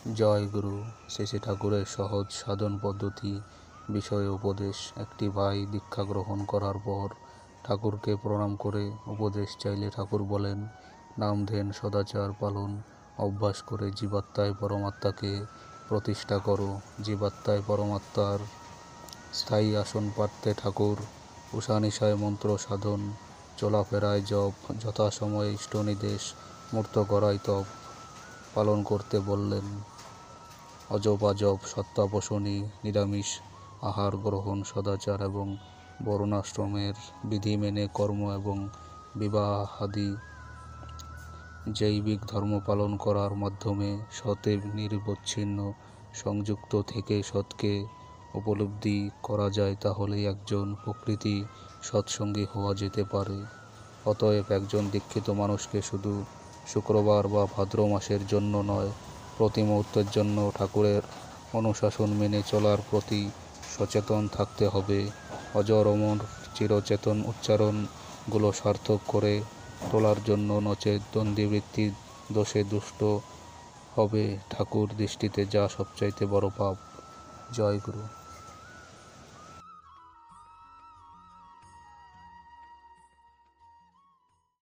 জয় গুরু। শেষে ঠাকুরের সহজ সাধন পদ্ধতি বিষয়ে উপদেশ। একটি ভাই দীক্ষা গ্রহণ করার পর ঠাকুরকে প্রণাম করে উপদেশ চাইলে ঠাকুর বলেন, নাম ধ্যান সদাচার পালন অভ্যাস করে জীবাত্মায় পরমাত্মাকে প্রতিষ্ঠা করো। জীবাত্মায় পরমাত্মার স্থায়ী আসন পাড়তে ঠাকুর উষানিশায় মন্ত্র সাধন, চলাফেরায় জপ, যথাসময়ে ইষ্টনির্দেশ, মূর্ত করায় তপ পালন করতে বললেন। অজপাজপ, সত্যাপসনী, নিরামিষ আহার গ্রহণ, সদাচার এবং বর্ণাশ্রমের বিধি মেনে কর্ম এবং বিবাহাদি জৈবিক ধর্ম পালন করার মাধ্যমে সতে নিরবচ্ছিন্ন সংযুক্ত থেকে সৎকে উপলব্ধি করা যায়, তাহলেই একজন প্রকৃতি সৎসঙ্গী হওয়া যেতে পারে। অতএব একজন দীক্ষিত মানুষকে শুধু শুক্রবার বা ভাদ্র মাসের জন্য নয়, প্রতি মুহূর্তের জন্য ঠাকুরের অনুশাসন মেনে চলার প্রতি সচেতন থাকতে হবে। অজর অমর চিরচেতন উচ্চারণগুলো সার্থক করে তোলার জন্য, নচেত দ্বন্দ্ববৃত্তি দোষে দুষ্ট হবে ঠাকুর দৃষ্টিতে যা সবচাইতে বড় পাপ। জয় গুরু।